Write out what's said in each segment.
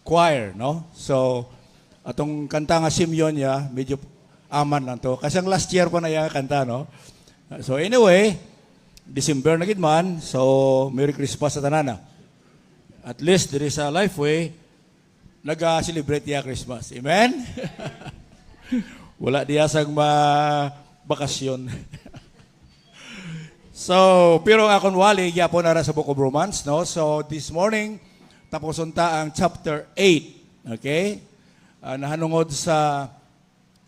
choir, no? So, atong kanta nga Simeon ya, medyo aman lang to. Kasi ang last year pa na yung kanta, no? So anyway, December na gid man, so Merry Christmas sa tanan. At least there is a Lifeway naga-celebrate ya Christmas. Amen? Wala diya sang bakasyon. So, pero ang akong wali, yapon na sa Book of Romans, no? So, this morning, tapos unta ang chapter 8, okay? Nahanungod sa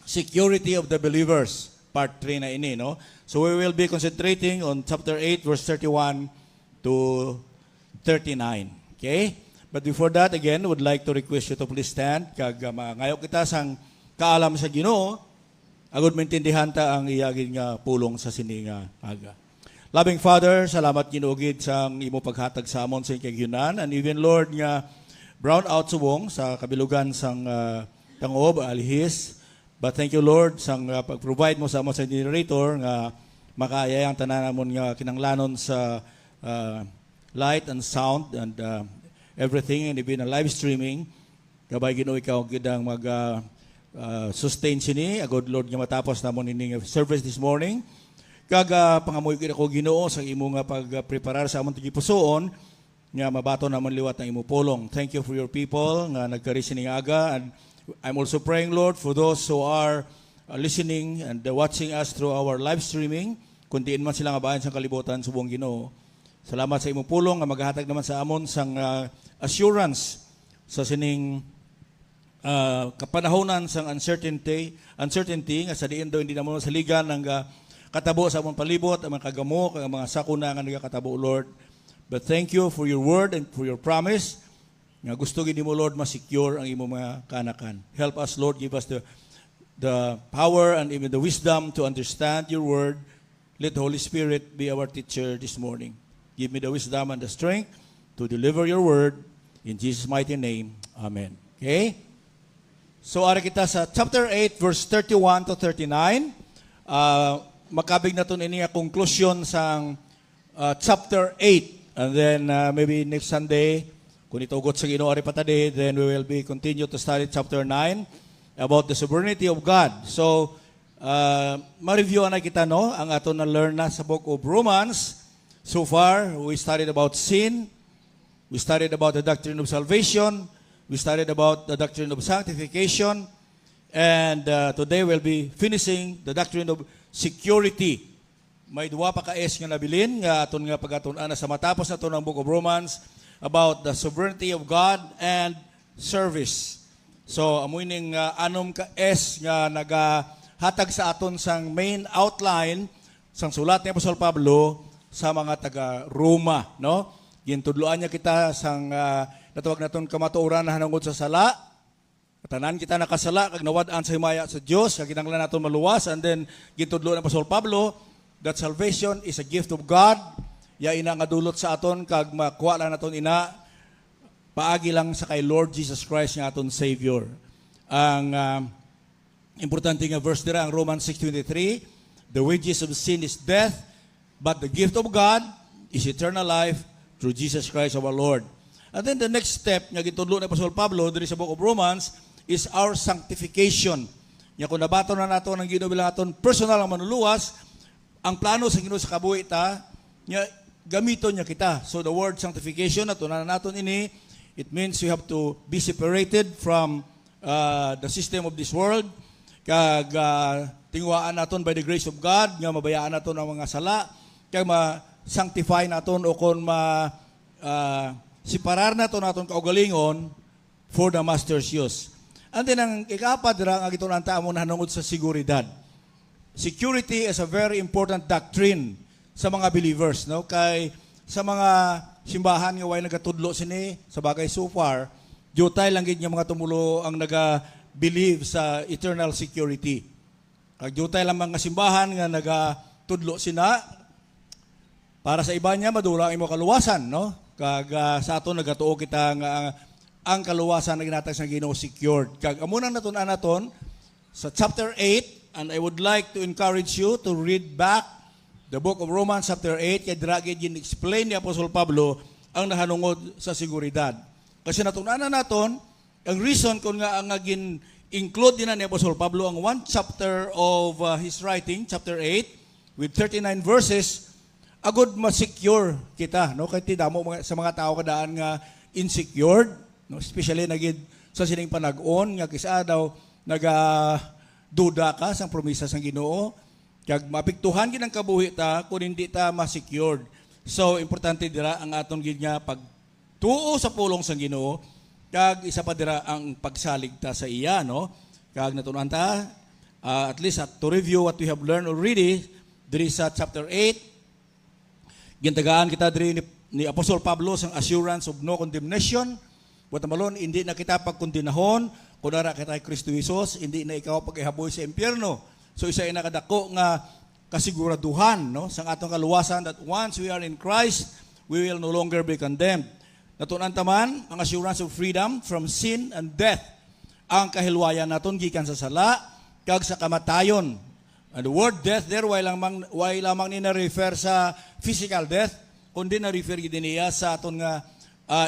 security of the believers, part 3 na ini, no? So, we will be concentrating on chapter 8, verse 31 to 39, okay? But before that, again, would like to request you to please stand, kag ngayon kita sang kaalam sa Ginoo, agud maintindihan ta ang iyagin nga pulong sa sininga aga. Loving Father, salamat ginuogid sa imo paghatag sa amon sa kagyunan, and even Lord nga brown out subong sa kabilugan sang tangob alihis. But thank you Lord sang pag-provide mo sa amon sa generator nga makaayang tanan namon nga kinanglanon sa light and sound and everything, and even live streaming. Kabay Ginoo ikaw gidang mag sustain sini agud Lord nga matapos namon ini service this morning. Kaga pangamoy kita ko Ginoo sa imo nga pagpreparar sa among tigipusoon nga mabato namon liwat ng imo pulong. Thank you for your people nga nagka-listen ning aga, and I'm also praying Lord for those who are listening and watching us through our live streaming. Kung diin man sila nga bahin sa kalibutan subong Ginoo. Salamat sa imo pulong nga maghatag naman sa amon sang assurance sa sining kapanahonan sang uncertainty nga sa diin daw hindi naman sa ligan ng katabo sa among palibot, ang mga kagamo, ang mga sakuna nga nagakatabo, Lord. But thank you for your word and for your promise. Nga gusto gini mo, Lord, ma-secure ang imo mga kanakan. Help us, Lord, give us the power and even the wisdom to understand your word. Let the Holy Spirit be our teacher this morning. Give me the wisdom and the strength to deliver your word. In Jesus' mighty name, amen. Okay? So, ara kita sa chapter 8, verse 31 to 39. Makabig na ito ini a conclusion sang chapter 8. And then maybe next Sunday, kung itugot sa Ginoo ari patadi, then we will be continue to study chapter 9 about the sovereignty of God. So, ma-review na kita, no? Ang ato na learn na sa Book of Romans. So far, we studied about sin. We studied about the doctrine of salvation. We studied about the doctrine of sanctification. And today we'll be finishing the doctrine of security. May duwa pa ka-es nga nabilin nga aton nga pagatunan sa matapos na ito ng Book of Romans about the sovereignty of God and service. So amoy ning anom ka-es nga nagahatag sa aton sang main outline sang sulat ni Apostol Pablo sa mga taga Roma, no? Gintudloan niya kita sang natawag naton kamatuoran na hanungod sa sala. Tanan kita nakasala kag nawad-an sa himaya sa Dios kag kinahanglan naton maluwas, and then gintudlo ni Apostol Pablo that salvation is a gift of God. Ya ina nga dulot sa aton kag makuha lang naton ina paagi lang sa kay Lord Jesus Christ nga aton Savior. Ang importante nga verse dira ang Romans 6:23, the wages of sin is death, but the gift of God is eternal life through Jesus Christ our Lord. And then the next step nga gitudlo ni Apostol Pablo diri sa Book of Romans is our sanctification. Nya kung nabato na nato ng Ginoo bilang aton personal ang manuluwas, ang plano sa Ginoo sa kabuhi ta, nya gamiton niya kita. So the word sanctification ato na naton ini, it means we have to be separated from the system of this world. Kag tingwaan naton by the grace of God nga mabayaan naton ang mga sala, kag ma-sanctify naton o kon separar naton kaugalingon for the master's use. And then ang ikapat dira nga gitunanta mo nahanungod sa seguridad. Security is a very important doctrine sa mga believers, no? Kay sa mga simbahan nga way nagatudlo sini sa bagay so far, jutay lang gid nga mga tumulo ang naga-believe sa eternal security. Kag jutay lang mga simbahan nga nagatudlo sina para sa iba niya madula ang imo kaluwasan, no? Kag sa aton nagatuo kita nga ang kaluwasan na ginatag sa Ginoo secured. Kag amo nang naton sa chapter 8, and I would like to encourage you to read back the Book of Romans chapter 8 kay dira gid explain ni Apostol Pablo ang nahanungod sa seguridad. Kasi natunanan naton, ang reason kung nga ang include din na ni Apostol Pablo ang one chapter of his writing, chapter 8, with 39 verses, agud ma-secure kita, no? Kaya tidamo sa mga tao kadaan nga insecure, no? Especially nagid sa sining panag-on nga kisa daw duda ka sa promisa sang Ginoo, kag mapiktuhan gid ang kabuhi ta kung hindi ta ma-secured. So importante dira ang aton gid nga pagtuo sa pulong sang Ginoo, kag isa pa dira ang pagsalig ta sa iya, no? Kag natunan ta at least to review what we have learned already diri sa chapter 8. Gintagaan kita diri ni Apostol Pablo sang assurance of no condemnation. Buat malon, hindi na kita pagkondinahon kung nara kita kay Kristo Jesus, hindi na ikaw pag-ihaboy sa impyerno. So isa ina kadako nga kasiguraduhan, no, sang atong kaluwasan that once we are in Christ, we will no longer be condemned. Natunan taman ang assurance of freedom from sin and death. Ang kahilwayan naton gikan sa sala kag sa kamatayon. And the word death there, why lamang ni na-refer sa physical death, kundi na-refer din niya sa aton nga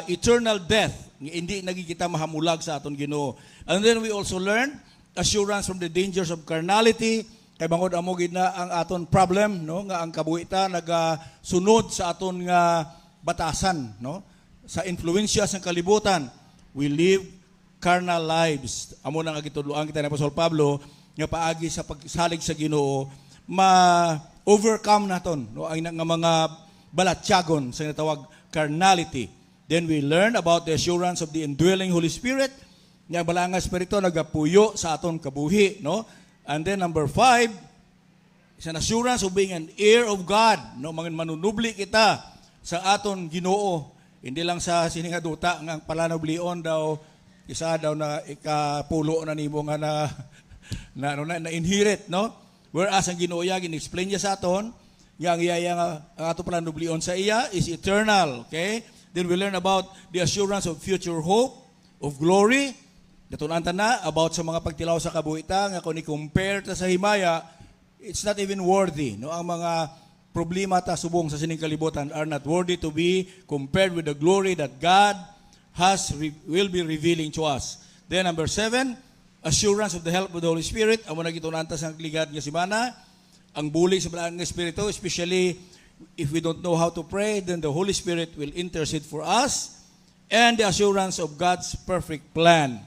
eternal death. Hindi nagikita mahamulag sa aton Ginoo. And then we also learn assurance from the dangers of carnality. Kay bangod amo gid na ang aton problem, no, nga ang kabuhita nagasunod sa aton nga batasan, no, sa influensya sa kalibutan. We live carnal lives. Amo nang gitudloan kita ni Apostol Pablo nga paagi sa pagsalig sa Ginoo, ma-overcome naton, no, ang nga mga balatyagon sa natawag carnality. Then we learn about the assurance of the indwelling Holy Spirit, nga balanga espiritu nagapuyo sa aton kabuhi, no? And then number 5 is an assurance of being an heir of God, no, manunubli kita sa aton Ginoo, hindi lang sa sininga duta nga palanoblion daw isa daw na ikapulo na nimo nga na inherit, no? Whereas ang Ginoo ya gin-explain niya sa aton nga ang iyaya nga ang ato palanublion sa iya is eternal, okay? Then we learn about the assurance of future hope, of glory. Natunan ta na about sa mga pagtilaw sa kabuhita nga kung i-compare ta sa himaya, it's not even worthy, no? Ang mga problema ta subong sa sining kalibutan are not worthy to be compared with the glory that God will be revealing to us. Then number 7, assurance of the help of the Holy Spirit. Amo na gitunanta sa ligad nga semana, ang bulig sa Banal nga Espiritu, especially if we don't know how to pray, then the Holy Spirit will intercede for us, and the assurance of God's perfect plan.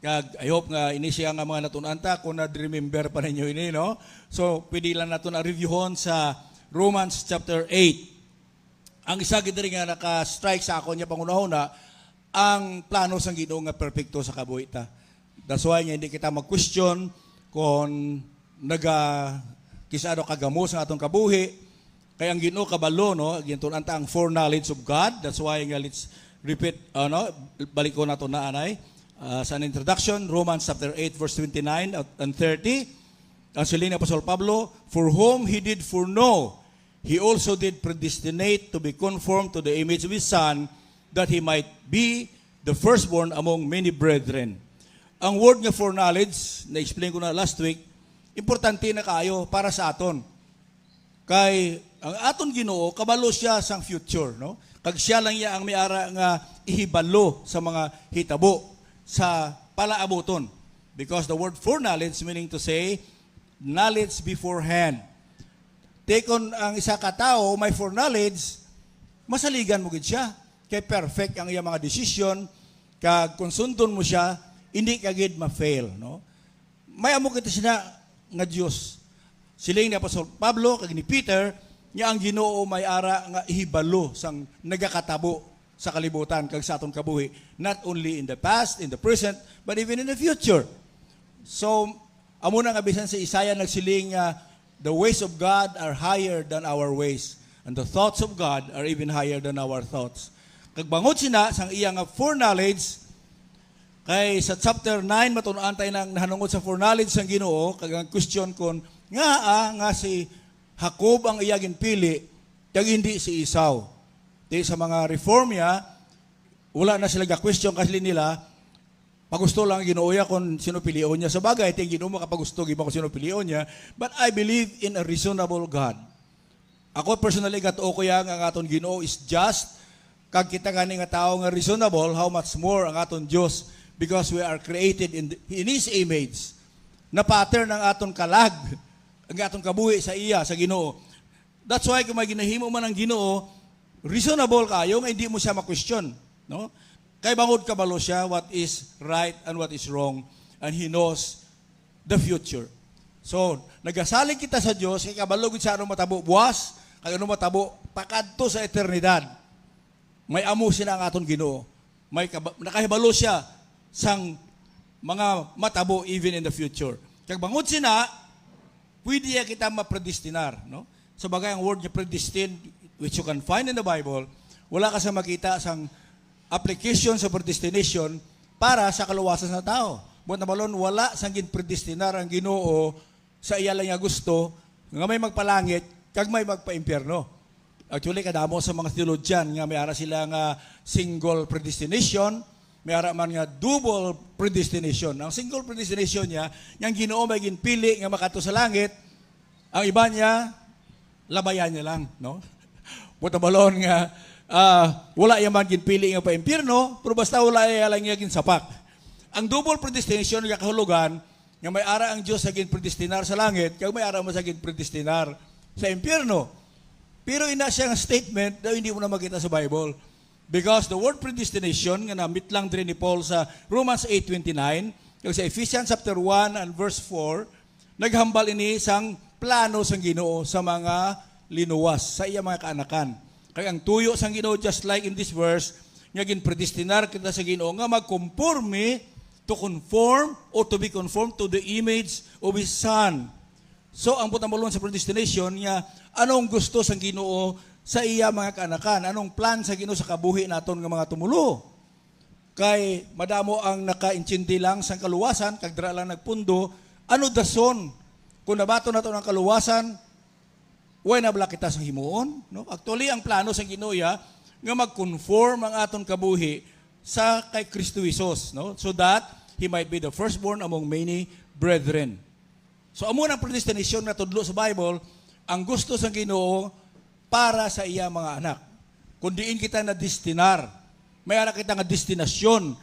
Kag I hope nga ini siya nga mga natunanta kung na-remember pa ninyo ini, no? So pwede lang naton reviewon sa Romans chapter 8. Ang isa gid nga naka-strike sa ako niya pangunahuna ang plano sang Ginoo nga perpekto sa kabuhita. That's why hindi kita mag-question kung kisado kagamo sa atong kabuhi. Kaya ang Ginoo kabalo, no, gintunanta ang foreknowledge of God. That's why nga let's repeat, balik ko na to na anay. Sa introduction, Romans chapter 8 verse 29 and 30. Ang siling ni Apostol Pablo, for whom he did foreknow, he also did predestinate to be conformed to the image of his Son, that he might be the firstborn among many brethren. Ang word nga foreknowledge, na-explain ko na last week, importante na kayo para sa aton. Kay ang aton Ginoo, kabalo siya sang future, no? Kag siya lang iya ang may-ara nga ihibalo sa mga hitabo sa palaabuton. Because the word foreknowledge meaning to say, knowledge beforehand. Tekon ang isa ka tao may foreknowledge, masaligan mo gid siya. Kay perfect ang iya mga decision, kag kung sundon mo siya, hindi ka gid ma-fail, no? May amo kita sina nga Dios. Siling ni Apostol Pablo kag ni Peter, nga ang Ginoo may ara nga ihibalo sang nagakatabo sa kalibutan kag sa aton kabuhi, not only in the past, in the present, but even in the future. So amo na nga bisan si Isaiah nagsiling the ways of God are higher than our ways, and the thoughts of God are even higher than our thoughts. Kag bangod sina sang iya nga foreknowledge, kay sa chapter 9 matun-an tayo nang nahanungod sa foreknowledge sang Ginoo, kag ang question kon nga si Jacob ang iya ginpili kag hindi si Esau. Di sa mga reformya, wala na sila ga-question kasi nila pagusto lang Ginoo ya kung sino pilion niya. Sa bagay, ting Ginoo mo kapag gusto giba kung sino pilion niya, but I believe in a reasonable God. Ako personally gatuo ko yang ang aton Ginoo is just, kag kita gani nga tao nga reasonable, how much more ang aton Dios, because we are created in His image, na pattern ang aton kalag, ang aton kabuhi sa iya, sa Ginoo. That's why kung may ginahimo man ang Ginoo, reasonable kayo nga hindi mo siya ma-question, no? Kay bangod kabalo siya what is right and what is wrong, and He knows the future. So, nagasalig kita sa Dios kay kabalo gid sa anong matabo buwas, kay anong matabo pakadto sa eternidad. May amo sila ang aton Ginoo. May nakahibalo siya sang mga matabo even in the future. Kag bangod sina, pwede kita mapredestinar, no? Sa bagay ang word niya predestined, which you can find in the Bible, wala ka sa makita sang application sa predestination para sa kaluwasan sa tao. Buot na balon, wala sang predestinar ang Ginoo sa iya lang nga gusto, nga may magpalangit, kag may magpa-impyerno. Actually, kadamo sa mga theologian, nga may ara sila nga single predestination, may ara man nga double predestination. Ang single predestination niya, yung Ginoo may ginpili nga makato sa langit, ang iba niya, labayan niya lang, no? Buta balon nga, wala yaman ginpili nga pa-impyerno, pero basta wala lang nga ginsapak. Ang double predestination nga kahulugan, nga may ara ang Diyos sa ginpredestinar sa langit, kag may ara mo sa ginpredestinar sa impyerno. Pero ina siya nga statement na hindi mo na makita sa Bible. Because the word predestination, nga namit lang din ni Paul sa Romans 8:29, kag sa Ephesians chapter 1 and verse 4, naghambal ini sang plano sang Ginoo sa mga linuwas, sa iya mga kaanakan. Kaya ang tuyo sang Ginoo, just like in this verse, nga ginpredestinar kita sa Ginoo nga magkonforme, to conform or to be conformed to the image of His Son. So, ang putang balon sa predestination niya, anong gusto sang Ginoo sa iya mga kaanakan? Anong plan sa Ginoo sa kabuhi naton nga mga tumulo? Kay madamo ang nakaintindi lang sang kaluwasan, kag dira lang nagpundo, ano dason? Kung nabato nato ng kaluwasan, way na bala kita sa himuon, no? Actually, ang plano sa Ginoo nga mag-conform ang aton kabuhi sa kay Kristo Jesus, no? So that He might be the firstborn among many brethren. So amo ang predestination na tudlo sa Bible, ang gusto sa Ginoo para sa iya mga anak. Kung diin kita na destinar, may ara kita nga destinasyon.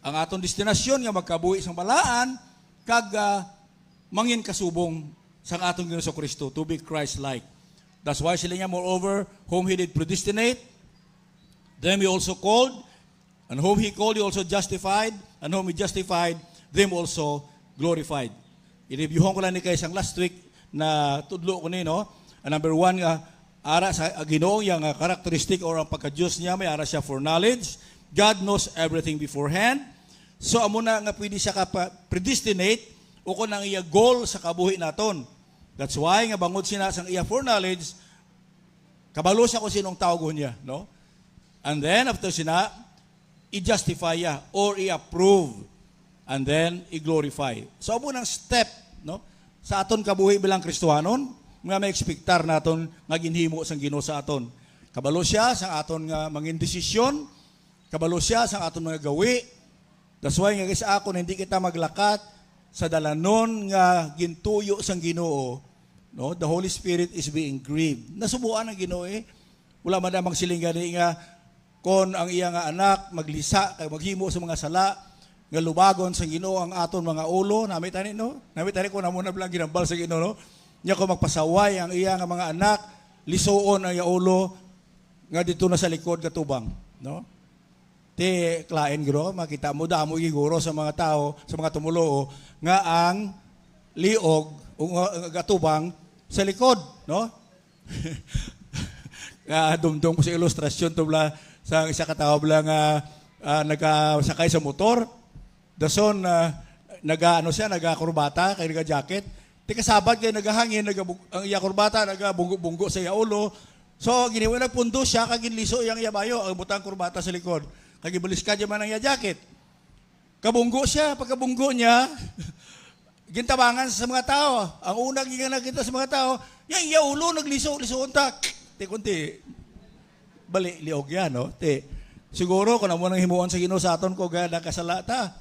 Ang aton destinasyon nga magkabuhi sang balaan, kag mangin kasubong sa atong Ginoo Kristo, to be Christ-like. That's why sila niya, moreover, whom He did predestinate, them He also called, and whom He called, He also justified, and whom He justified, them also glorified. I-reviewon ko lang ni kayo isang last week na tudlo ko nino. Number one, ara sa Ginoo, yung characteristic or ang pagka-Diyos niya, may ara siya for knowledge. God knows everything beforehand. So, amo na nga pwede siya predestinate o kung ang iya goal sa kabuhi naton. That's why, nga bangod siya sa iya for knowledge, kabalo siya kung sinong tawag niya, no? And then, after siya, i-justify ya or i-approve and then i-glorify. So, amo ng step, no? Sa aton kabuhi bilang Kristohanon, nga may ekspektar naton nga ginhimo sang Ginoo sa aton. Kabalo siya sa aton nga mangin desisyon, kabalo siya sa aton mga gawi. That's why nga sa akon hindi kita maglakat sa dalanon nga gintuyo sang Ginoo, no? The Holy Spirit is being grieved. Nasubuan ang Ginoo wala man damang siling gani nga kon ang iya nga anak maglisa kay maghimo sa mga sala nga lubagon sa Ginoo ang aton mga ulo, nami tani no? Nami tani ko na muna blang ginambal sa Ginoo, no? Nya ko magpasaway ang iya nga mga anak, lisuon ang iya ulo nga dito na sa likod katubang, no? Ti klaen gro, makita mo damo iguro sa mga tao, sa mga tumulo nga ang liog o gatubang sa likod, no? Dumdum ko sa ilustrasyon to bla sa isa ka tao bla nga nagasakay sa motor. Dason naga kurbata kay naga jacket. Ti kasabad kay nagahangin ang iya kurbata nagabunggo sa iya ulo. So giniwa nagpundo siya kag ginliso iyang iya bayo ang butang kurbata sa likod. Kag ibulis ka man ang iya jacket. Kabunggo siya, pagkabunggo niya, gintabangan sa mga tao. Ang unang nakita sa mga tao, yung iya ulo nagliso unta. Ti kunti bali liog yan, no? Siguro kung amo nang himuon sa Ginoo sa aton ko gada kasalata.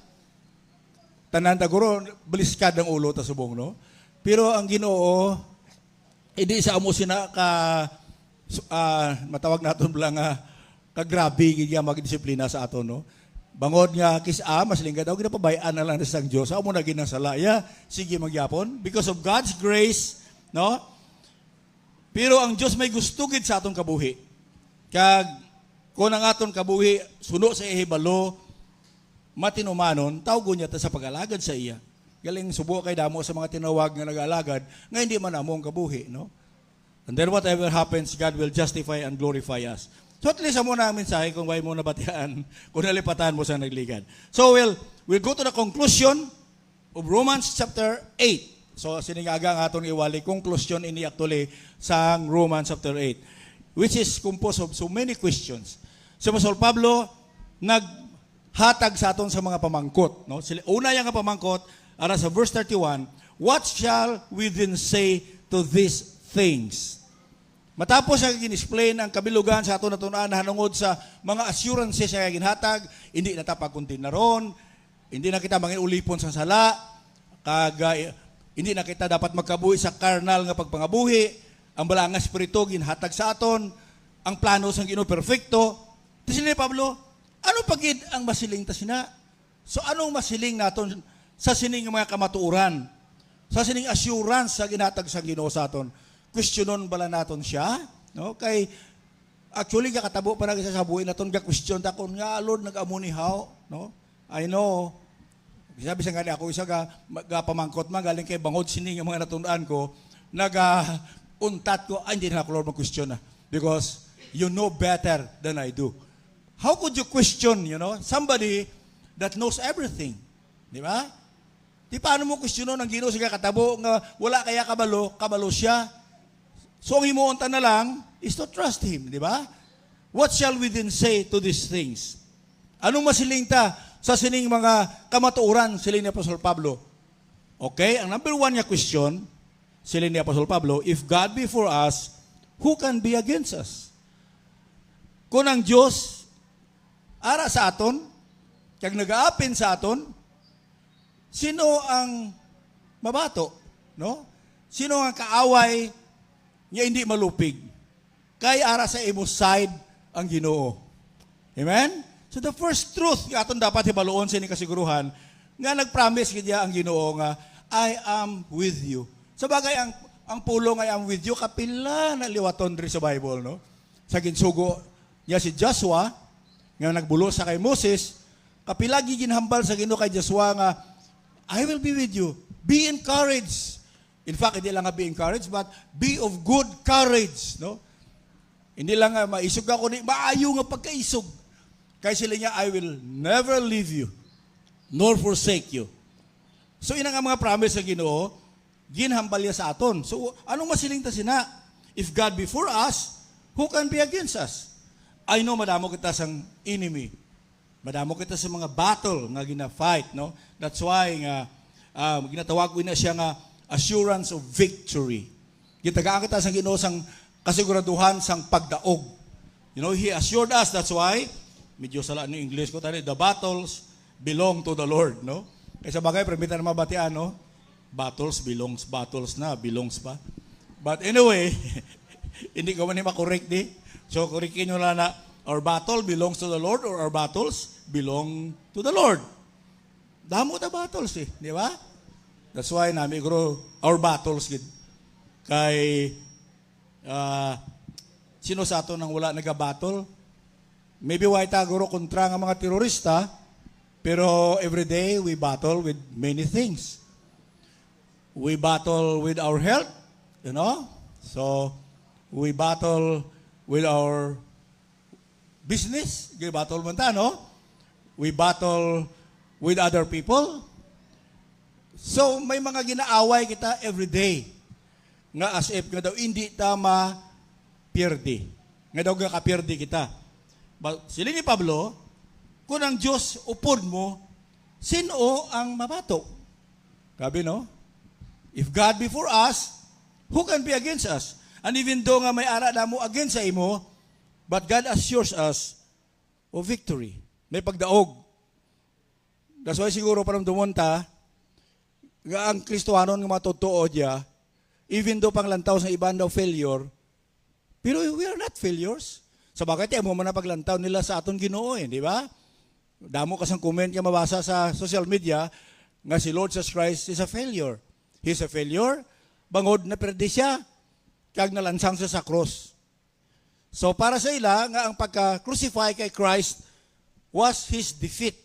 Tanan ta guro baliskad ang ulo ta subong, no? Pero ang Ginoo hindi sa amo sina ka matawag naton blang kagrabe gid nga magdisiplina sa aton, no? Bangod nga kisa masling daw ginapabayaan na lang sa Dios. Amo na ginasalaya, sige magyapon because of God's grace, no? Pero ang Dios may gusto gid sa aton kabuhi. Kag kun ang aton kabuhi suno sa ihibalo matinumanon, tawgon niya ta sa pag-alagad sa iya. Galing subo kay damo sa mga tinawag nga nag-alagad nga hindi man amo ang kabuhi, no? And then whatever happens, God will justify and glorify us. So at least mo na ang mensahe kung may mo nabatian, kung nalipatan mo sa nagligad. So we'll go to the conclusion of Romans chapter 8. So sinigaga ang aton iwali, conclusion ini actually sa Romans chapter 8, which is composed of so many questions. Si Apostol Pablo naghatag sa aton sa mga pamangkot. No? Una yung pamangkot, ara sa verse 31, what shall we then say to these things? Matapos siya gin-explain ang kabilugan sa aton natunan hanungod sa mga assurances siya ginhatag, hindi na ta pagkuntin na ron, hindi na kita manginulipon sa sala, hindi na kita dapat magkabuhi sa carnal nga pagpangabuhi, ang bala nga espiritu ginhatag sa aton, ang plano sang Ginoo perfecto. Kasi ni Pablo, ano pagid ang masiling ta sina? So anong masiling naton sa sining mga kamatuoran? Sa sining assurance sa ginhatag sa Ginoo sa aton? Questionon bala naton siya, no? Kay actually katabo pa na sa buhay naton ga question ta kon nga Lord nag-amunihaw, no? I know. Sabi sa nga ako isa ga pamangkot man galing kay bangod sini nga mga natun-an ko, untat ko hindi na ako Lord mag-question na because you know better than I do. How could you question, somebody that knows everything? Di ba? Di paano mo questionon ang Ginoo sa katabo nga wala kaya kabalo siya? So ang himuunta na lang is to trust Him, di ba? What shall we then say to these things? Anong masiling ta sa sining mga kamatuoran siling ni Apostol Pablo? Okay, ang number one niya question, siling ni Apostol Pablo, if God be for us, who can be against us? Kung ang Diyos ara sa aton, kag nag-aapin sa aton, sino ang mabato? No? Sino ang kaaway nga hindi malupig? Kay ara sa imo side ang Ginoo. Amen? So the first truth nga aton dapat hibaluon sa ining kasiguruhan nga nag-promise gid ang Ginoo nga I am with you. Sa bagay ang pulong I am with you kapila na liwaton diri sa Bible, no? Sa ginsugo niya si Joshua nga nagbulo sa kay Moses, kapila ginhambal sa Ginoo kay Joshua nga I will be with you. Be encouraged. In fact, hindi lang nga be encouraged, but be of good courage, no? Hindi lang nga maisog ako, maayo nga pagkaisog. Kaya sila niya, I will never leave you, nor forsake you. So, ina nga mga promise ng Ginoo, ginhambal niya sa aton. So, anong masiling ta sina? If God be for us, who can be against us? I know, madamo kita sang enemy. Madamo kita sa mga battle nga gina-fight, no? That's why nga, ginatawag ko na siya nga, assurance of victory. Gitagaan kita sa Ginoo sang kasiguraduhan sang pagdaog. He assured us, that's why, medyo sala ni English ko tani, the battles belong to the Lord, no? Kaya sa bagay, permita na mabatian, no? Battles belongs pa. But anyway, hindi ko man ma-correct di. So, correctin nyo lang na, our battle belongs to the Lord or our battles belong to the Lord. Damo na battles di ba? That's why nami guro our battles gid. Kay sino sa ato nang wala naga-battle? Maybe why ta guro kontra nga mga terorista, pero every day we battle with many things. We battle with our health, So we battle with our business, battle man ta, no? We battle with other people. So, may mga ginaaway kita every day. Nga as if nga daw hindi ta ma-pierde. Nga daw ka-pierde kita. But sila ni Pablo, kung ang Diyos upod mo, sino ang mabato? Sabi, no? If God be for us, who can be against us? And even though nga may ara na mo against sa imo, but God assures us of victory. May pagdaog. That's why siguro parang dumunta, nga ang Kristohanon nga matutuo diya, even though panglantaw sa iban daw failure, pero we are not failures. Sa bakit mo man na paglantaw nila sa aton Ginoo, di ba? Damo kasang comment nga mabasa sa social media nga si Lord Jesus Christ is a failure. He's a failure, bangod na perdi siya, kag nalansang siya sa cross. So para sa ila, nga ang pagka-crucify kay Christ was His defeat.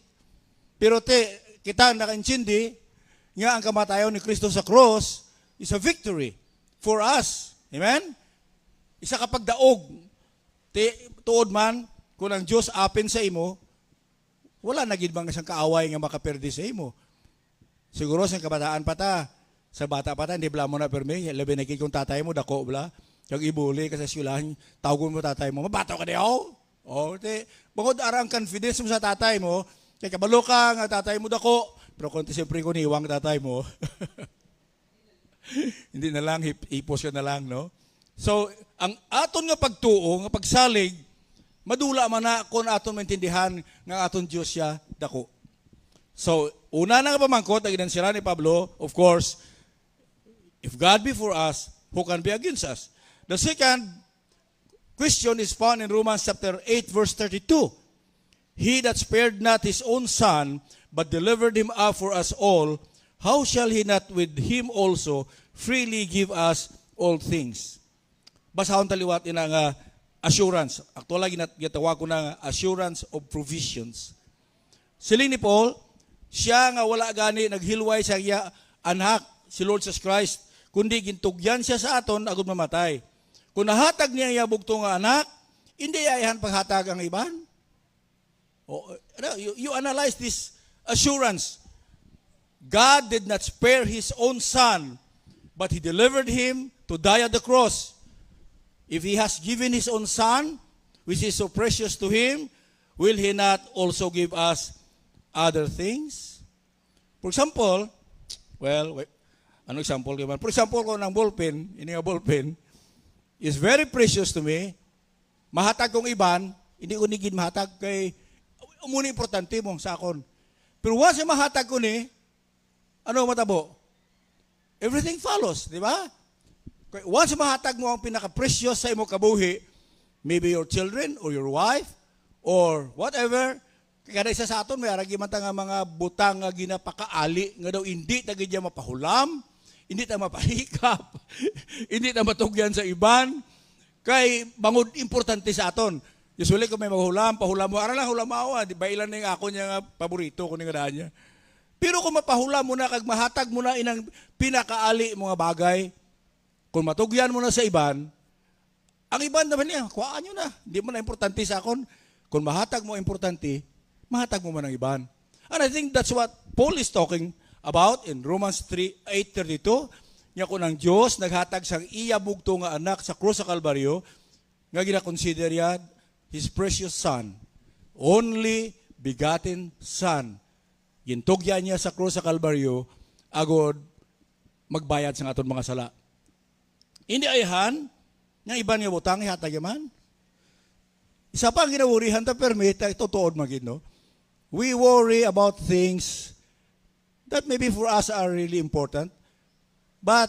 Pero kita nakaintindi nga ang kamatayon ni Kristo sa cross is a victory for us. Amen? Isa kapag daog, tuod man, kung ang Diyos apin sa imo, wala na gid bang isang kaaway nga makaperdi sa imo. Siguro sa kabataan pa ta, sa bata pa ta, hindi bla mo na permi, labi na kung tatay mo, dako bla, kag ibuli ka sa eskwelahan, tawagon mo tatay mo, mabato ka diyaw. Bangod ara ang confidence mo sa tatay mo, kay kabalo ka nga tatay mo dako, pero kung siyempre kung iwang tatay mo, hindi na lang, ipos ka na lang, no? So, ang aton nga pagtuo, nga pagsalig, madula man na kung aton maintindihan nga aton Diyos siya dako. So, una na nga pamangkot, ang inansira ni Pablo, of course, if God be for us, who can be against us? The second question is found in Romans chapter 8, verse 32. He that spared not his own son, but delivered him up for us all, how shall he not with him also freely give us all things? Basahon taliwat ina nga assurance. Aktuala ginatawag ko na assurance of provisions. Siling ni Paul, siya nga wala gani naghilway sa iya anak, si Lord Jesus Christ, kundi gintugyan siya sa aton agud mamatay. Kung nahatag niya iya bugto nga anak, hindi ayahan paghatag ang iban. You analyze this assurance. God did not spare His own Son, but He delivered Him to die at the cross. If He has given His own Son, which is so precious to Him, will He not also give us other things? For example, ano example naman? For example, kung ang ballpen, ini nga ballpen, is very precious to me. Mahatag kong iban, hindi ko nigid mahatag kay, muna importante mo sa akon. Pero once mahatag ko ni, ano matabo? Everything follows, di ba? Once mahatag mo ang pinaka-precious sa imo kabuhi, maybe your children or your wife or whatever, kada isa sa aton may aragi man nga mga butang nga ginapakaali nga daw hindi ta gid mapahulam, hindi ta mapahikap, hindi ta matugyan sa iban, kay bangod importante sa aton. Usually kung may mahulam, pahulam mo, ara lang hulam awa, di ba ilan ning ako niya nga paborito ko ning daan niya. Pero kung mapahulam mo na kag mahatag mo na inang pinakaali mga bagay, kung matugyan mo na sa iban, ang iban naman niya, kuhaan nyo na. Hindi mo na importante sa akon. Kung mahatag mo importante, mahatag mo man ang iban. And I think that's what Paul is talking about in Romans 8:32. Nga kung ang Diyos naghatag sang iya bugto nga anak sa krus sa Kalbaryo, nga gina-consider yan His precious Son, only begotten Son. Gintugyan niya sa krus sa Kalbaryo, agod magbayad sa aton mga sala. Hindi ayahan, nga iban nga butang, ihatag yaman. Isa pa ang ginawurihan ta permit, ito tuod magin, no? We worry about things that maybe for us are really important, but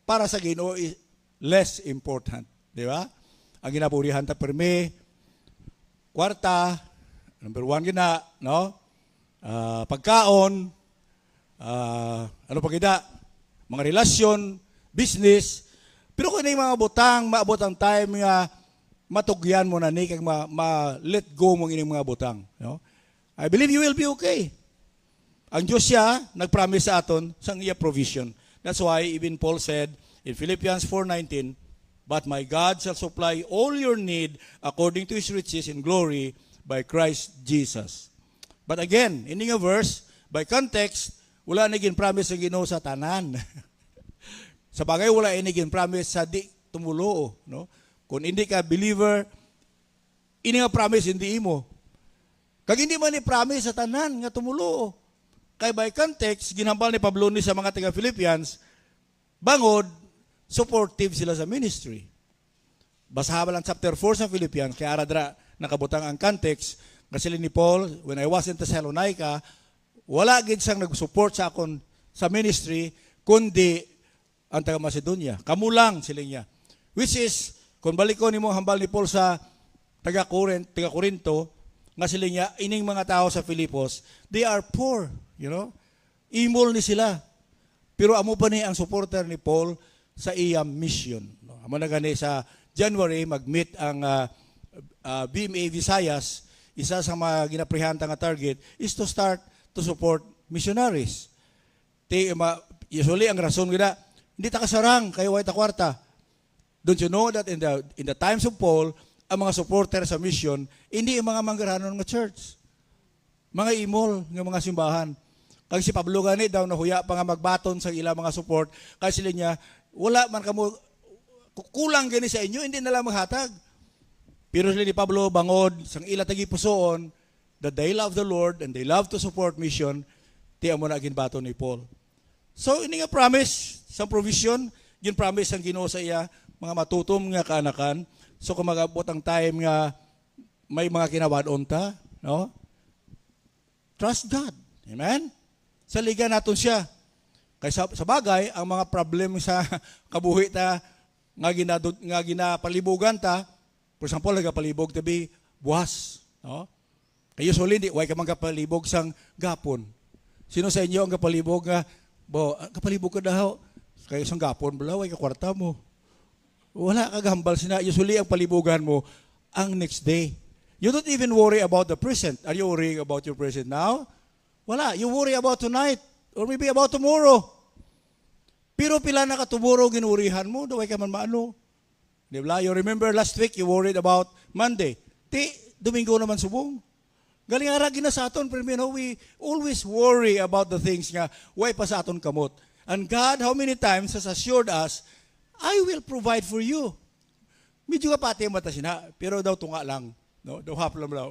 para sa Ginoo is less important. Di ba? Ang ginapurihan ta permi, kwarta, number 1 gina, no? Pagkaon, ano pa gina? Mga relasyon, business. Pero kung yung mga butang, maabot ang time nga matugyan mo na ni, kag ma-let go mo ining mga butang. No? I believe you will be okay. Ang Diyos siya, nag-promise sa aton sa iya provision. That's why even Paul said in Philippians 4:19, but my God shall supply all your need according to His riches in glory by Christ Jesus. But again, in nga verse, by context, wala naging promise ng Ginoo sa tanan. Sa bagay, wala naging promise sa di tumulo. No? Kung hindi ka believer, ini nga promise hindi imo. Kag hindi man ni promise sa tanan nga tumulo. Kay by context, ginhambal ni Pablo ni sa mga taga-Philippians, bangod, supportive sila sa ministry. Basahan lang chapter 4 sa Philippians, kaya aradra nakabutang ang context, kasi ni Paul, when I was in Thessalonica, wala gid siyang nag-support sa akon sa ministry, kundi ang taga Macedonia. Kamu lang sila niya. Which is, kung balik ko ni mo hambal ni Paul sa taga-Korinto, nga sila niya, ining mga tao sa Filipos, they are poor, Imol ni sila. Pero amo pa ni ang supporter ni Paul sa iyang mission. Amo na gani sa January, mag-meet ang BMA Visayas, isa sa mga ginaprehanta nga target is to start to support missionaries. Usually, ang rason gina, hindi ta kasarang kayo way ta kwarta. Don't you know that in the times of Paul, ang mga supporter sa mission, hindi yung mga manggaranon nga church. Mga imol, ng mga simbahan. Kag si Pablo gani daw nahuya pa nga magbaton sa ilang mga support, kasi sila niya, wala man kamo, kulang gani sa inyo, hindi na lang maghatag. Pero sila ni Pablo bangod, sang ila tagi pusoon, that they love the Lord and they love to support mission, tiya mo na ginbaton ni Paul. So, ini nga promise, sa provision, yun promise ang Ginoo sa iya, mga matutom nga kaanakan. So, kung mag-abot ang time nga may mga kinawadon ta, trust God. Amen? Saligan natin siya. Kaya sa bagay, ang mga problem sa kabuhi ta, nga ginapalibugan ta, for example, nagapalibog tabi buwas. Kaya usually, huwag ka magkapalibog sang gapon. Sino sa inyo ang kapalibog nga, kapalibog ka daw, kaya sang gapon, huwag ka kwarta mo. Wala ka gambal sina. Usually, ang palibugan mo, ang next day. You don't even worry about the present. Are you worrying about your present now? Wala. You worry about tonight, or maybe about tomorrow. Pero pila na ka tomorrow, ginurihan mo, huwag ka man maano. Diba? You remember last week, you worried about Monday. Domingo naman subong. Galing aragi na sa aton, pero we always worry about the things nga, why pa sa aton kamot. And God, how many times has assured us, I will provide for you. Medyo ka pati ang mata sina, pero daw tunga lang. Daw haplam daw.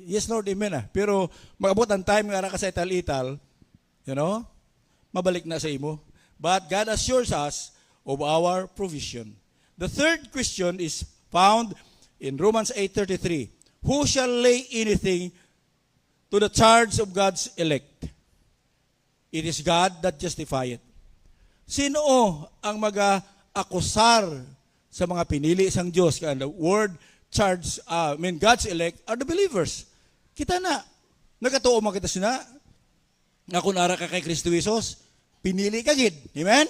Yes Lord, amen. Pero mag-abot ang time nga ka sa ital-ital, mabalik na sa imo. But God assures us of our provision. The third question is found in Romans 8:33. Who shall lay anything to the charge of God's elect? It is God that justifieth. Sino ang mag-akusar sa mga pinili sang Diyos? Kaya the word charge, God's elect are the believers. Kita na. Nagkatuo mo kita sina. Nga kunara ka kay Kristo Jesus, pinili ka gid. Amen?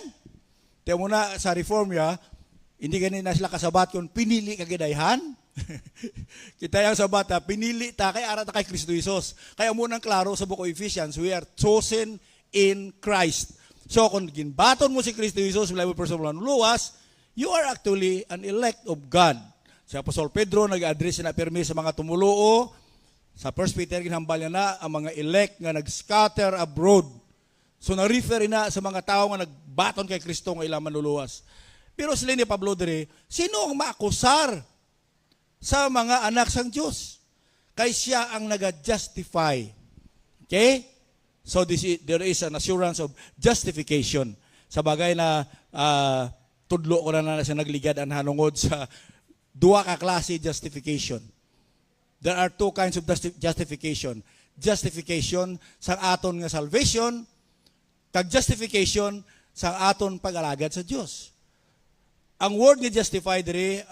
Tiyan mo na sa Reformia, hindi ganun na sila kasabat kung pinili ka gidayhan. Kita yung sabat, pinili ta kay ara ta kay Kristo Jesus. Kaya munang klaro sa book of Ephesians, we are chosen in Christ. So kung ginbaton mo si Kristo Jesus, level person mo luwas, you are actually an elect of God. Si Apostol Pedro nag-address na pirmi sa mga tumuluo. Sa 1 Peter ginhambal niya na ang mga elect nga nag-scatter abroad. So na-refer na sa mga tao nga nagbaton kay Kristo nga ilang manluluwas. Pero sila ni Pablo dire, sino ang maakusar sa mga anak sang Diyos? Kay siya ang naga-justify. Okay? So there is an assurance of justification. Sa bagay na tudlo ko na siya nagligad ang hanungod sa duwa ka klase justification. There are two kinds of justification. Justification sa aton nga salvation, kag justification sa aton pag-alagad sa Diyos. Ang word nga justify dire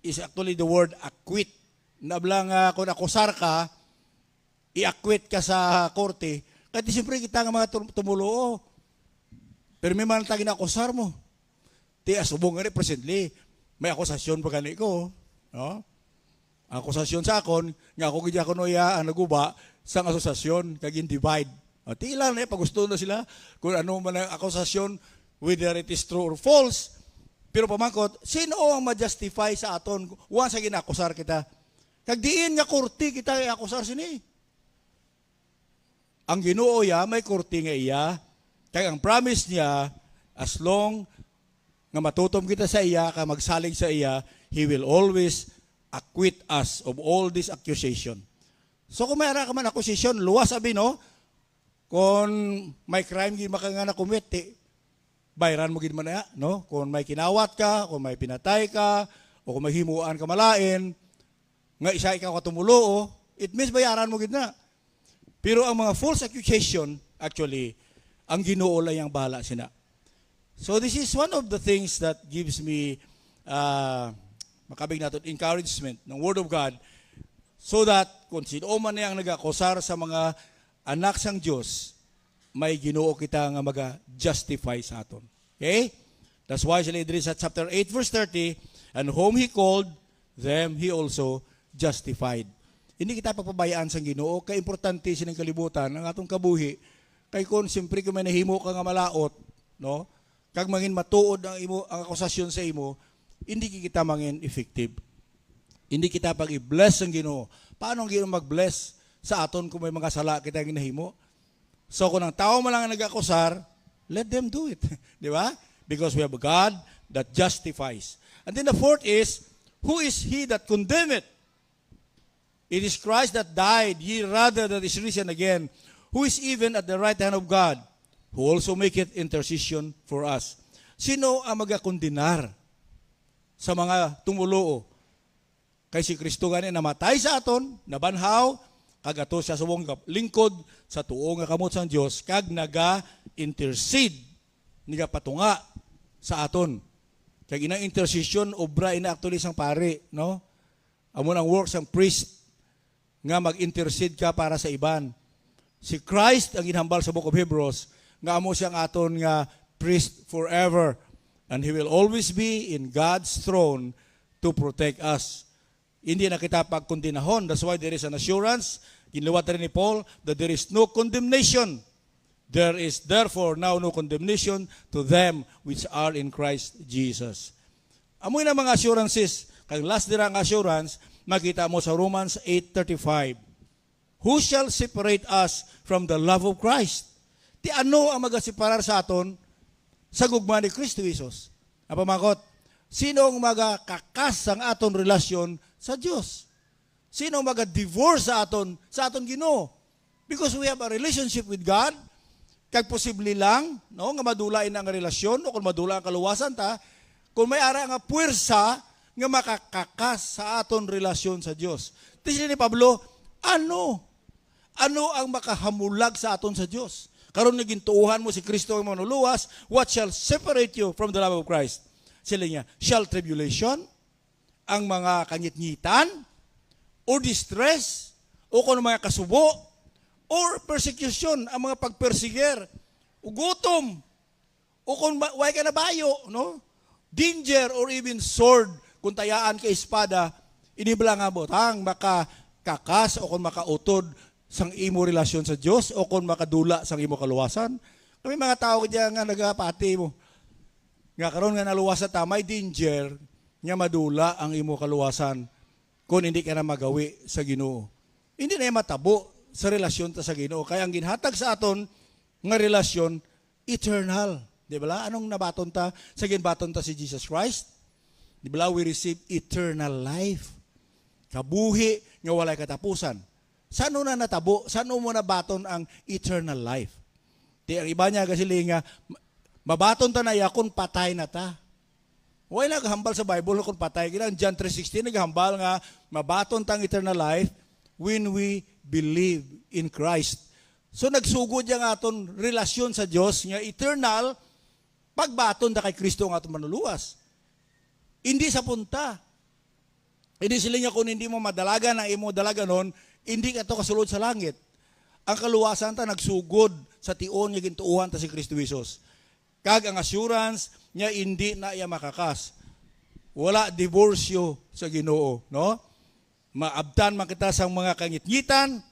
is actually the word acquit. Nablang kung akusar ka, i-acquit ka sa korte, kahit siyempre kita nga mga tumuloo. Pero may man tagi na akusar mo. Asubong nga rin presently, may akusasyon pa gani ko. No? Ang akusasyon sa akon, nga ako gidya ko noya ang naguba sa asosasyon, kaging divide. Ilan pag gusto na sila, kung ano man ang akusasyon, whether it is true or false. Pero pamangkot, sino ang ma-justify sa aton once sa ginakusar kita? Kagdiin nga kurti kita i-akusar sini. Ang Ginoo ya, may kurti nga iya, kaya ang promise niya, as long nga matutom kita sa iya, ka magsalig sa iya, He will always acquit us of all this accusation. So kung mayroon ka man accusation, luwas sabi no, kung may crime gid maka nga na-commit, bayran mo gid man na, no? Kung may kinawat ka, kung may pinatay ka, o kung may himuan ka malain, nga isa ikaw katumulo, it means bayaran mo gid na. Pero ang mga false accusation, actually, ang Ginoo lang ang bahala sina. So this is one of the things that gives me makabig natin encouragement ng Word of God, so that kung sino man niyang nagakusar sa mga anak sang Diyos, may Ginoo kita nga maga-justify sa aton. Okay? That's why sila diri sa chapter 8 verse 30, and whom He called, them He also justified. Hindi kita pagpabayaan sa Ginoo, kay importante sining kalibutan ang atong kabuhi. Kay kung siyempre kung may nahimo ka nga malaot, no? Kag mangin matuod ang akusasyon sa imo, hindi kita mangin effective. Hindi kita pag i-bless ang Ginoo. Paano ang Ginoo mag-bless sa aton kung may mga sala kita nga nahimo? So kung ang tao man lang ang nag-akusar, let them do it. Di ba? Because we have a God that justifies. And then the fourth is, who is He that condemneth? It is Christ that died, yea rather that is risen again, who is even at the right hand of God, who also maketh intercession for us. Sino ang magakondenar sa mga tumuloo? Kay si Kristo gani namatay sa aton, nabanhaw, kag ato siya subong lingkod sa tuo nga kamot sang Dios, kag naga-intercede, niga patunga sa aton. Kag inang intercession obra ina actually sang pare, no? Amo ang work sang priest nga mag-intercede ka para sa iban. Si Christ ang ginhambal sa Book of Hebrews, nga amo siyang aton nga priest forever, and He will always be in God's throne to protect us. Hindi na kita pagkondinahon. That's why there is an assurance, ginluwat rin ni Paul, that there is no condemnation. There is therefore now no condemnation to them which are in Christ Jesus. Amoy na mga assurances. Kang last dirang assurance, makita mo sa Romans 8:35. Who shall separate us from the love of Christ? Ti ano ang magaseparar sa aton sa gugma ni Kristo Jesus? Apa makot? Sino ang magakakas ang aton relasyon sa Dios? Sino ang maga-divorce sa aton Ginoo? Because we have a relationship with God. Kag posible lang, no, nga madulain ang relasyon o kung madula ang kaluwasan ta, kung may ara nga puwersa nga makakakas sa aton relasyon sa Dios. Tisili ni Pablo, ano ang makahamulag sa aton sa Dios? Karon nga gintuuhan mo si Kristo ang manuluwas, what shall separate you from the love of Christ? Sila niya, shall tribulation, ang mga kangitngitan, or distress, o kung mga kasubo, or persecution, ang mga pagpersigir, o gutom, o kung way ka na bayo, no? Danger, or even sword, kung tayaan ka espada, inibla nga botang makakakas o kung makautod sang imo relasyon sa Dios o kung makadula sang imo kaluwasan. Kami mga tao diyan nga nagapati mo. Nga karon nga naluwasan ta may danger nga madula ang imo kaluwasan kung hindi ka na magawi sa Ginoo. Hindi na matabo sa relasyon ta sa Ginoo. Kaya ang ginhatag sa aton nga relasyon eternal. Di ba? Anong nabaton ta? Sa ginbaton ta si Jesus Christ? Di ba? We receive eternal life. Kabuhi nga walay katapusan. Saan na natabo? Saan mo nabaton ang eternal life? Di ang iba niya kasi nga, mabaton ta na yakon patay na ta. Huwag naghambal sa Bible kung patay. Ang John 3:16 naghambal nga, mabaton tang eternal life when we believe in Christ. So nagsugod niya nga aton relasyon sa Diyos nga eternal, pagbaton na kay Kristo nga aton manuluwas. Hindi sa punta. Hindi sila nga kung hindi mo madalagan ang imo dalaganon, hindi ka to kasulod sa langit. Ang kaluwasan ta nagsugod sa tion nga gintuuhan ta si Kristo Jesus. Kag ang assurance niya hindi na iya makakas. Wala diborsyo sa Ginoo, no? Maabtan man kita sa mga kangitngitan,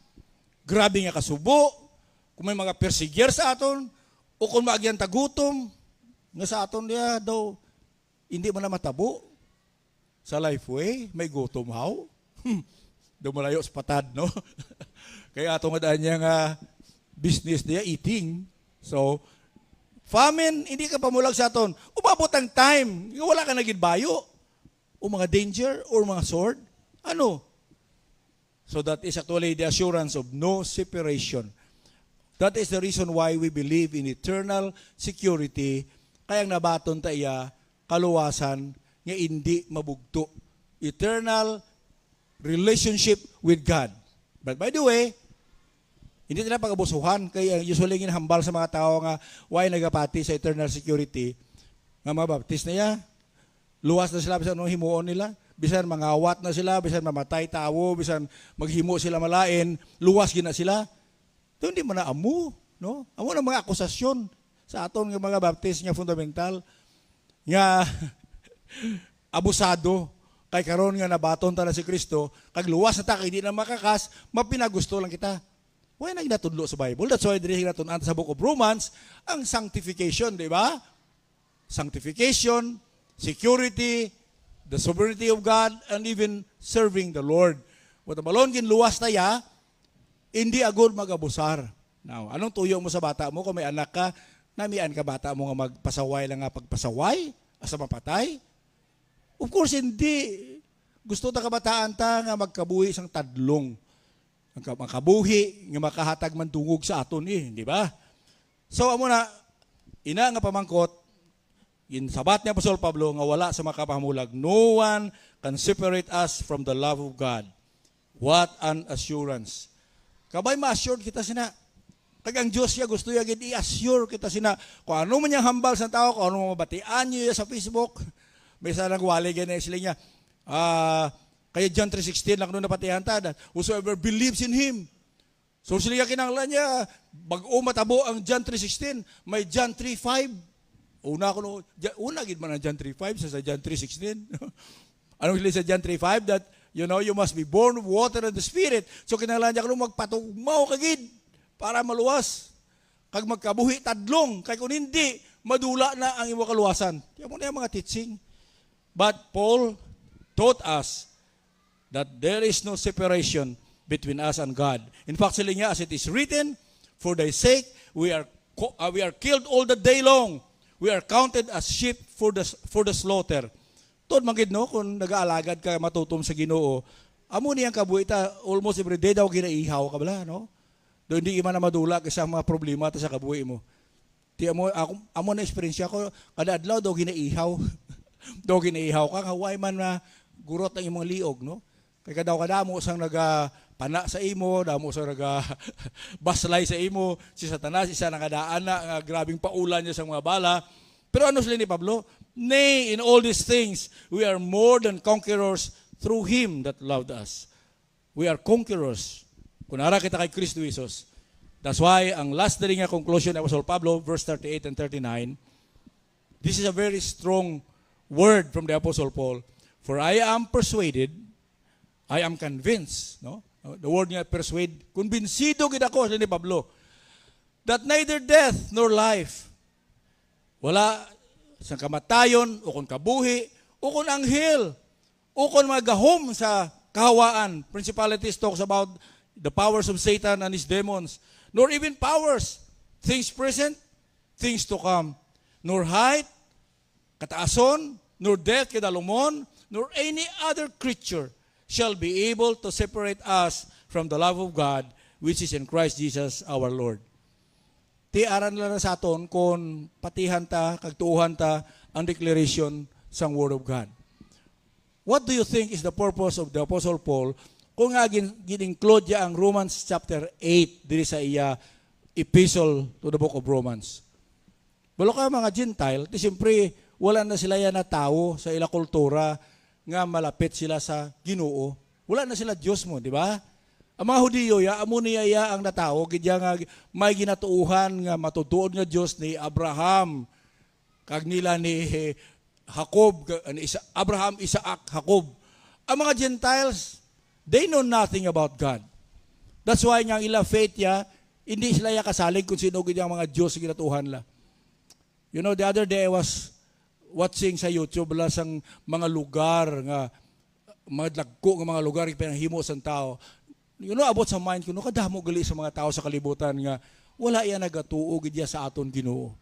grabe nga kasubo, kung may mga persigyer sa aton, o kung maagyan tagutom, nga sa aton niya daw, hindi mo na matabo. Sa Lifeway, may gutom how? Daw malayo sa patad, no? Kaya atong adaan niya nga business niya, eating. So, famine, hindi ka pamulag sa aton. Umabot ang time, wala ka naging bayo. O mga danger, or mga sword. Ano? So that is actually the assurance of no separation. That is the reason why we believe in eternal security. Kaya nabaton ta iya, kaluwasan, nga hindi mabugto. Eternal relationship with God. But by the way, hindi nila pag-abusuhan. Kaya usually ginhambal sa mga tao nga why nagapati sa eternal security. Nga mabaptis na ya. Luwas na sila bisan anong himuon nila. Bisan mangawat na sila, bisan mamatay tawo, bisan maghimo sila malain, luwas gina sila. Ito hindi mo na amo, no? Amo na mga akusasyon sa aton nga mga baptist nga fundamental nga abusado kay karon nga nabaton ta na si Kristo, kag luwas na ta kay di na makakas, mapinagusto lang kita. Why na ginatudlo sa Bible? That's why diri natun-an sa book of Romans ang sanctification, di ba? Sanctification, security, the sovereignty of God, and even serving the Lord. What malon gin luwas taya, hindi agud magabusar. Now, anong tuyo mo sa bata mo kung may anak ka, namian ka bata mo nga magpasaway lang nga pagpasaway, asa mapatay? Of course, hindi. Gusto ta kabataan ta nga magkabuhi sang tadlong. Makabuhi, nga makahatag man tungog sa aton di ba? So, amo na, ina nga pamangkot, sabat ni Apostol Pablo nga wala sa makapahamulag, no one can separate us from the love of God. What an assurance. Kabay ma-assured kita sina. Kag ang Diyos niya gusto niya i-assure kita sina. Kung ano man yung hambal sa tao, kung ano mabatian niyo sa Facebook, may sa nagwali ganyan sila niya. Kaya John 3:16 lang doon napatihan ta, that whosoever believes in Him. So sila kinanglan niya, bago matabo ang John 3:16, may John 3:5. Una gid man ang John 3:5 sa John 3:16. Anong sila sa John 3:5? That, you must be born of water and the Spirit. So kinahanglan niya kung magpatugmaw kagid para maluwas. Kag magkabuhi tadlong. Kay kung hindi, madula na ang imo kaluwasan. Kaya mo na yung mga teaching. But Paul taught us that there is no separation between us and God. In fact, sila niya, as it is written, for thy sake, we are killed all the day long. We are counted as sheep for the slaughter. Tod magid no kung nag-aalagad ka matutom sa Ginoo, amo niyang kabuhi ta almost every day daw ginaihaw ka bala no. Do hindi man na madula kasi mga problema ta sa kabuhi mo. Ti amo na experience ko kada adlaw daw ginaihaw. Daw ginaihaw ka nga way man na gurot ang imong liog no. Kay kadaw kadamo sang pana sa imo, damo sa baslay sa imo, si Satanas isa nakadaan na grabing paulan niya sa mga bala. Pero ano sila ni Pablo? Nay, in all these things, we are more than conquerors through Him that loved us. We are conquerors. Kung nara kita kay Kristo Jesus. That's why, ang last na rin nga conclusion ng Apostle Pablo, verse 38 and 39, this is a very strong word from the Apostle Paul. For I am persuaded, I am convinced, no? The word nga persuade, kumbinsido gid ako ni Pablo, that neither death nor life, wala sa kamatayon, o kung kabuhi, o kung anghel, o kung mga gahom sa kahawaan. Principalities talks about the powers of Satan and his demons, nor even powers, things present, things to come, nor height, kataason, nor depth, kedalumon, nor any other creature shall be able to separate us from the love of God, which is in Christ Jesus our Lord. Tiaran lang na sa aton kung patihan ta, kagtuuhan ta, ang declaration sang Word of God. What do you think is the purpose of the Apostle Paul kung nga gin-include niya ang Romans chapter 8 diri sa iya epistle to the book of Romans? Wala ka mga Gentile, siyempre wala na sila yan na tao sa ila kultura nga malapit sila sa Ginoo. Wala na sila Diyos mo, di ba? Ang mga Hudiyo, amo niya ang natao, gidya nga may ginatuuhan nga matutuod nga Diyos ni Abraham, kag nila ni Jacob, Abraham, Isaac, Jacob. Ang mga Gentiles, they know nothing about God. That's why nga ila faith ya, hindi sila kasalig kung sino gidya ang mga Diyos ginatuuhan la. You know, the other day I was watching sa YouTube sang mga lugar nga mga dagko nga mga lugar pinahimo sa tao. You know, about sa mind ko, kadamo gali sa mga tao sa kalibutan nga wala yan nagatuo gidya sa aton Ginoo.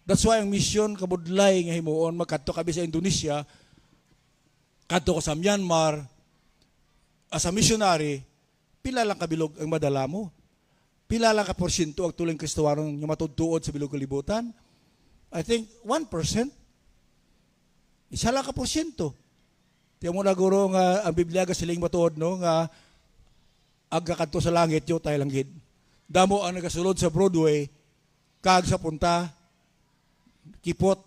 That's why ang mission kabudlay nga himuon magkadto kabi sa Indonesia, kadto ko sa Myanmar as a missionary, pila lang kabilog ang madala mo. Pila lang ka porsyento ang tuling Kristohanon nga matudtuod sa bilog kalibutan. I think 1%. Isa lang ka porsyento. Tiyan mo na guro nga ang Biblia ga siling matuod no nga agkakadto sa langit yo tayo langgid. Damo ang nagasulod sa Broadway kag sa punta kipot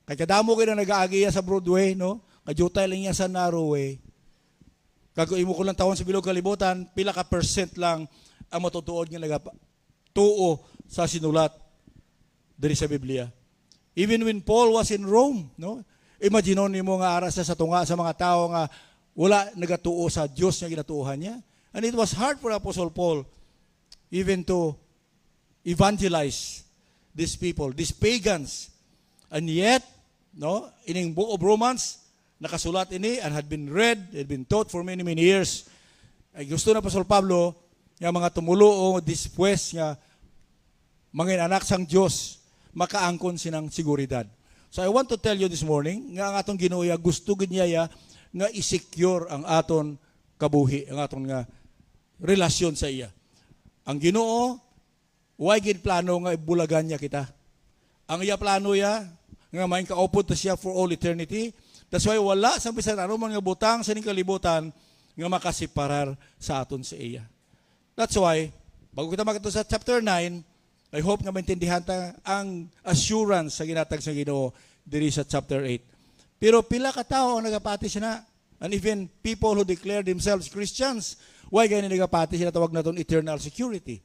Kay kadamo kayo na nag-aagiya sa Broadway, no? Kajutay lang niya sa narrow way. Kag imo ko lang tawon sa bilog kalibutan, pila ka percent lang ang matutuod nga nagatuo sa sinulat diri sa Biblia. Even when Paul was in Rome, no? Imagine nimo nga ara sa tunga sa mga tao nga wala nagatuo sa Dios nga ginatuohan niya. And it was hard for Apostle Paul even to evangelize these people, these pagans. And yet, no, ining book of Romans, nakasulat ini and had been read, had been taught for many, many years. Ay gusto na Apostol Pablo, nga mga tumulo o dispues nga mga anak sang Diyos, makaangkon sinang seguridad. So I want to tell you this morning, nga ang atong Ginoo gusto gid niya nga i-secure ang aton kabuhi, ang aton nga relasyon sa iya. Ang Ginoo, why gid plano nga ibulagan niya kita. Ang iya plano ya, nga maing kaupod ta siya for all eternity. That's why wala sa bisan anuman nga butang sa ning kalibutan nga makasiparar sa aton sa iya. That's why, bago kita magito sa chapter 9, I hope nga maintindihan ta ang assurance sa ginatag sa Ginoo diri sa chapter 8. Pero pila ka tawo ang nagapati siya na, and even people who declare themselves Christians, why gani nagapati sila tawag naton eternal security?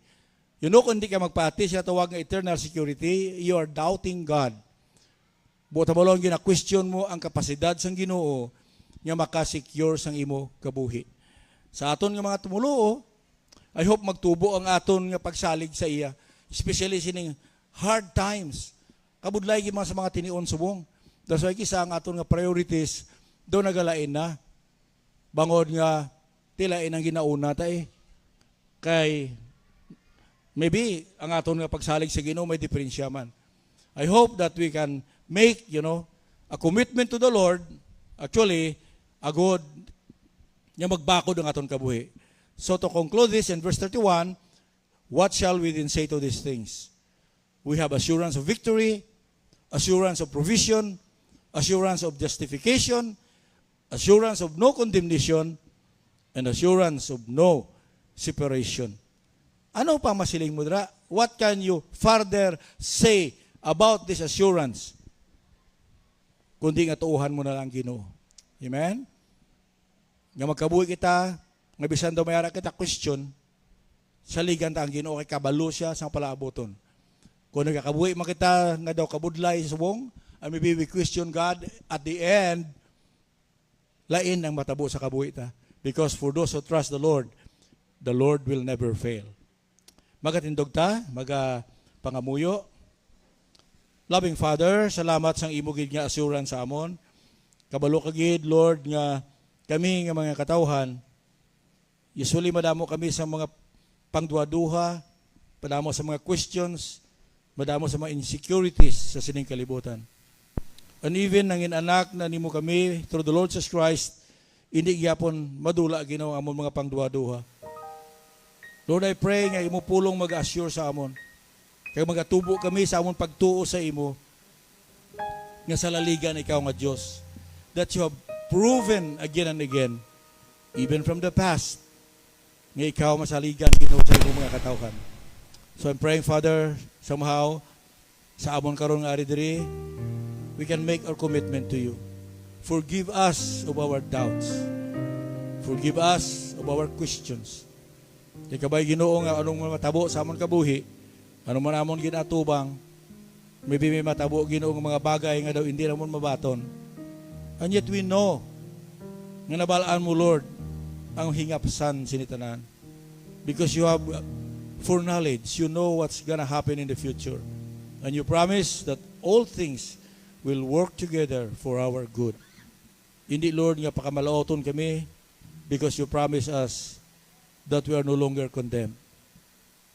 You know, kung hindi ka magpati sila tawag nga eternal security, you are doubting God. Buta mo lang gina-question mo ang kapasidad sang Ginoo nga makasecure sang imo kabuhi. Sa aton nga mga tumuluo, I hope magtubo ang aton nga pagsalig sa iya, especially sining hard times. Kabudlay gyud sa mga tinion subong. That's why kisa ang aton nga priorities do nagalain na. Bangod nga tilain ang ginauna ta Kay maybe ang aton nga pagsalig sa Ginoo may diferensya man. I hope that we can make, a commitment to the Lord, actually, a good, nga magbakod ang aton kabuhi. So to conclude this in verse 31, what shall we then say to these things? We have assurance of victory, assurance of provision, assurance of justification, assurance of no condemnation, and assurance of no separation. Ano pa masiling mo dira? What can you further say about this assurance? Kundi nga tuuhan mo na lang Ginoo. Amen? Nga magkabuhi kita, nga bisan daw mayara kita question, saligan ta ang Ginoo kay kabalo siya sa palaaboton. Kung nagakabuhi makita nga daw kabudlay sa subong, and maybe we question God, at the end, lain ang matabo sa kabuhi ta. Because for those who trust the Lord will never fail. Magatindog ta, pangamuyo. Loving Father, salamat sang imo gid nga assurance sa amon. Kabalo ka gid Lord nga kami nga mga katawhan, usually madamo kami sa mga pangduha-duha, madamo sa mga questions, madamo sa mga insecurities sa sining kalibutan. And even nangin anak na nimo kami through the Lord Jesus Christ, hindi gyapon madula Ginoo amon mga pangduha-duha. Lord, I pray nga imo pulong mag-assure sa amon. Kaya magatubo kami sa amon pagtuo sa imo nga sa laligan ikaw nga Diyos, that you have proven again and again, even from the past, nga ikaw masaligan Ginoo sa imo mga katawhan. So I'm praying, Father, somehow sa amon karon nga ari diri, we can make our commitment to you. Forgive us of our doubts. Forgive us of our questions. Di ka ba'y Ginoo nga anong matabo sa amon kabuhi, ano man amon ginatubang, maybe may matabo Ginoo nga mga bagay nga daw hindi namon mabaton. And yet we know nga nabalaan mo, Lord, ang hingapsan sinitanan. Because you have foreknowledge, you know what's gonna happen in the future. And you promise that all things will work together for our good. Hindi, Lord, nga pakamalauton kami because you promise us that we are no longer condemned.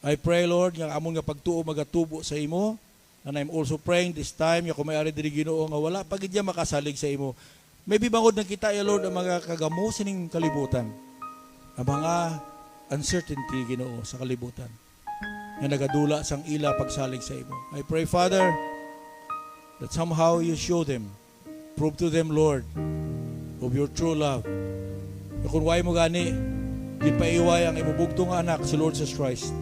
I pray, Lord, nga amon nga pagtuo magatubo sa imo, and I'm also praying this time nga kung may ari diri Ginoo nga wala pagid niya makasalig sa imo. Maybe bangod na kita, Lord, ang mga kagamo sining kalibutan, ang mga uncertainty Ginoo sa kalibutan nga nagadula sang ila pagsalig sa imo. I pray, Father, that somehow you show them, prove to them, Lord, of your true love. Kung way mo gani, gipaiway ang imubugtong anak si Lord Jesus Christ.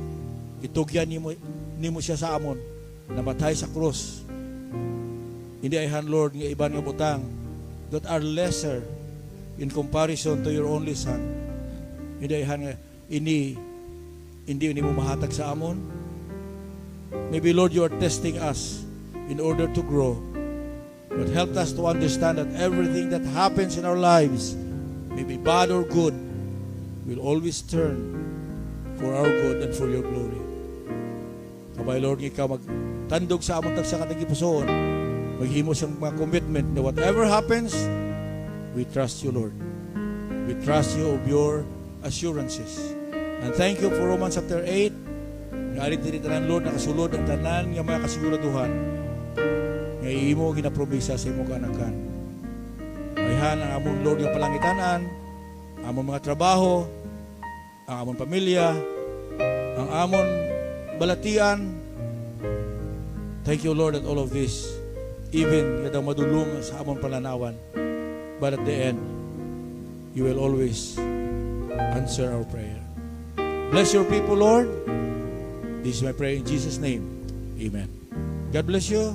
Itugyan nimo siya sa amon, namatay sa krus. Hindi ayhan, Lord, nga iban nga butang that are lesser in comparison to your only Son. Hindi ayhan nga hindi mo mahatag sa amon. Maybe, Lord, you are testing us in order to grow. But help us to understand that everything that happens in our lives, maybe bad or good, will always turn for our good and for your glory. Kabay, Lord, ikaw magtandog sa among tagsa katagipusoon, maghimo siyang mga commitment na whatever happens, we trust you, Lord. We trust you of your assurances. And thank you for Romans chapter 8. Nga alit din tanan, Lord, nakasulod ang tanan nga mga kasiguraduhan nga iimo ginapromisa sa imo kaanakan. Ayhan ang amon, Lord, nga palangitanan, amon mga trabaho, ang amon pamilya, ang amon balatian. Thank you, Lord, that all of this, even nga daw madulong sa amon pananawan, but at the end, you will always answer our prayer. Bless your people, Lord. This is my prayer in Jesus' name. Amen. God bless you.